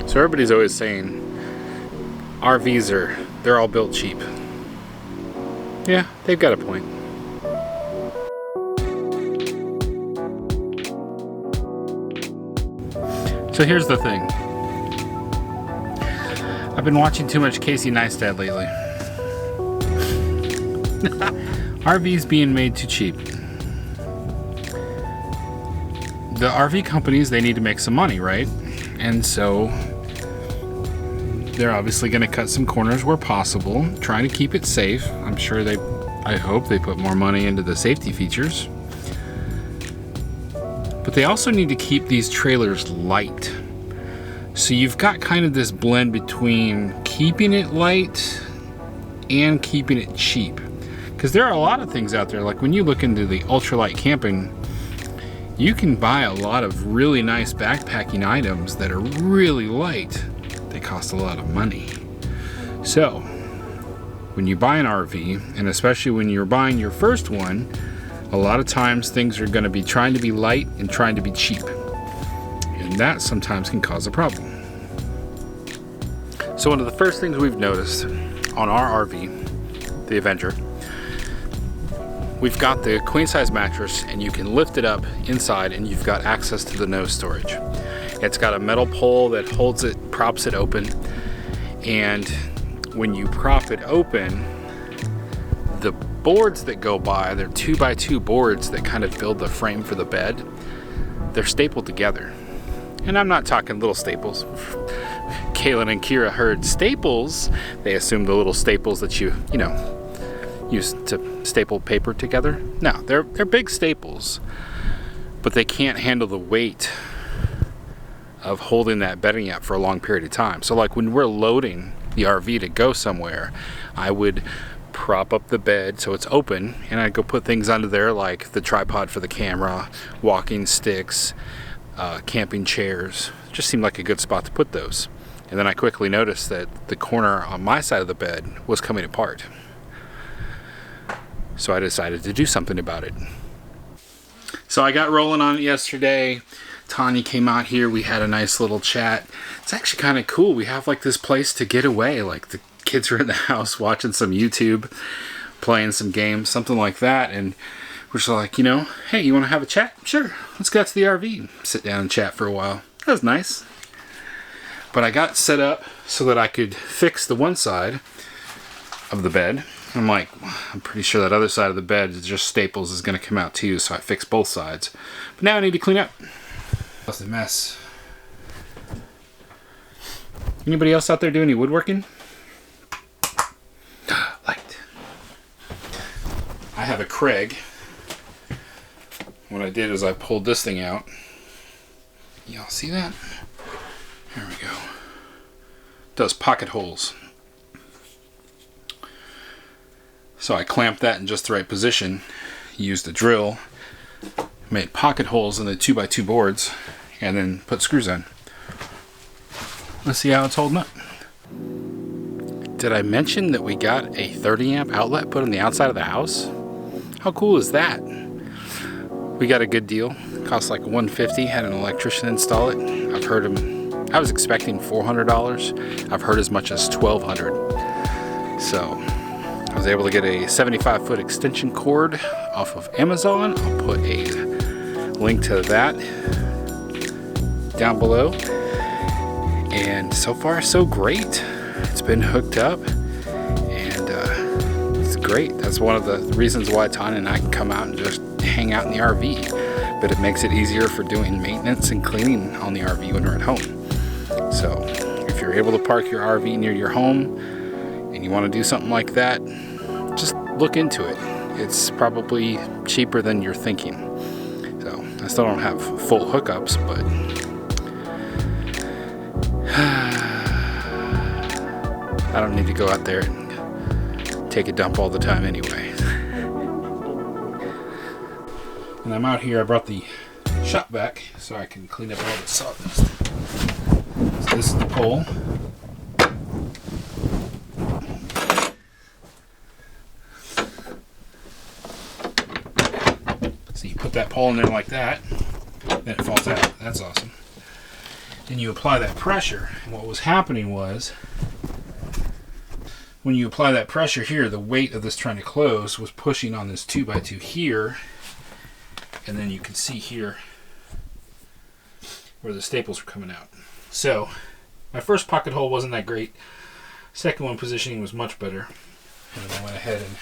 So everybody's always saying RVs they're all built cheap. Yeah, they've got a point. So here's the thing. I've been watching too much Casey Neistat lately. RVs being made too cheap. The RV companies, they need to make some money, right? And so they're obviously going to cut some corners where possible, trying to keep it safe. I'm sure I hope they put more money into the safety features. But they also need to keep these trailers light. So you've got kind of this blend between keeping it light and keeping it cheap. Because there are a lot of things out there, like when you look into the ultralight camping, you can buy a lot of really nice backpacking items that are really light. They cost a lot of money. So, when you buy an RV, and especially when you're buying your first one, a lot of times things are going to be trying to be light and trying to be cheap. And that sometimes can cause a problem. So one of the first things we've noticed on our RV, the Avenger, we've got the queen size mattress and you can lift it up inside and you've got access to the nose storage. It's got a metal pole that holds it, props it open, and when you prop it open, the boards that go by, they're 2x2 boards that kind of build the frame for the bed. They're stapled together. And I'm not talking little staples. Kaylin and Kira heard staples. They assumed the little staples that you use to staple paper together. No, they're big staples, but they can't handle the weight of holding that bedding up for a long period of time. So like when we're loading the RV to go somewhere, I would prop up the bed so it's open and I'd go put things under there like the tripod for the camera, walking sticks, camping chairs. It just seemed like a good spot to put those. And then I quickly noticed that the corner on my side of the bed was coming apart. So I decided to do something about it. So I got rolling on it yesterday. Tanya came out here. We had a nice little chat. It's actually kind of cool. We have like this place to get away. Like the kids are in the house watching some YouTube, playing some games, something like that. And we're just like, hey, you want to have a chat? Sure. Let's go out to the RV. Sit down and chat for a while. That was nice. But I got set up so that I could fix the one side of the bed. I'm like, I'm pretty sure that other side of the bed is just staples is going to come out too, so I fixed both sides. But now I need to clean up. That's a mess. Anybody else out there doing any woodworking? Light. I have a Kreg. What I did is I pulled this thing out. Y'all see that? There we go. Does pocket holes. So I clamped that in just the right position, used a drill, made pocket holes in the 2x2 boards, and then put screws in. Let's see how it's holding up. Did I mention that we got a 30 amp outlet put on the outside of the house? How cool is that? We got a good deal. Cost like $150, had an electrician install it. I've heard him, I was expecting $400. I've heard as much as $1,200. So I was able to get a 75-foot extension cord off of Amazon. I'll put a link to that down below. And so far, so great. It's been hooked up, and it's great. That's one of the reasons why Tanya and I can come out and just hang out in the RV. But it makes it easier for doing maintenance and cleaning on the RV when we're at home. So if you're able to park your RV near your home and you want to do something like that, just look into it. It's probably cheaper than you're thinking. So I still don't have full hookups, but I don't need to go out there and take a dump all the time anyway. And I'm out here, I brought the shop vac so I can clean up all the sawdust. So this is the pole. So you put that pole in there like that, then it falls out. That's awesome. and you apply that pressure. And what was happening was, when you apply that pressure here, the weight of this trying to close was pushing on this 2x2 here, and then you can see here where the staples are coming out. So my first pocket hole wasn't that great. Second one positioning was much better. And then I went ahead and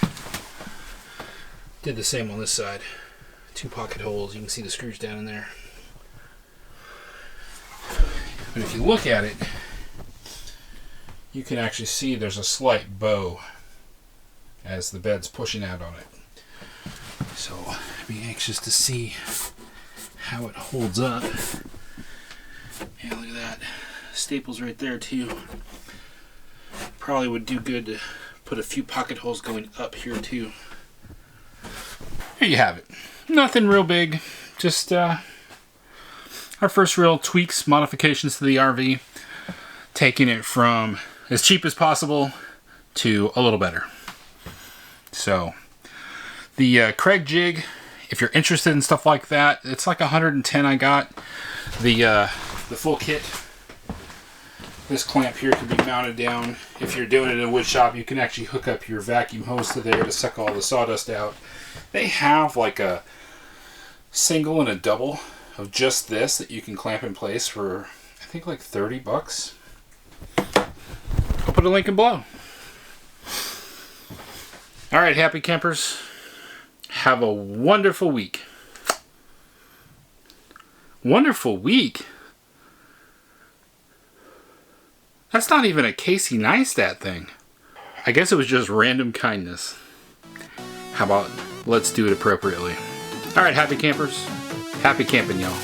did the same on this side. 2 pocket holes. You can see the screws down in there. But if you look at it, you can actually see there's a slight bow as the bed's pushing out on it. So I'd be anxious to see how it holds up. Yeah, look at that. Staples right there too. Probably would do good to put a few pocket holes going up here too. There you have it. Nothing real big. Just our first real tweaks, modifications to the RV. Taking it from as cheap as possible to a little better. So the Kreg Jig, if you're interested in stuff like that, it's like 110 I got. The full kit. This clamp here can be mounted down. If you're doing it in a wood shop, you can actually hook up your vacuum hose to there to suck all the sawdust out. They have like a single and a double of just this that you can clamp in place for, I think, like 30 bucks. I'll put a link in below. All right, happy campers. Have a wonderful week. Wonderful week? That's not even a Casey Neistat thing. I guess it was just random kindness. How about let's do it appropriately? All right, happy campers. Happy camping, y'all.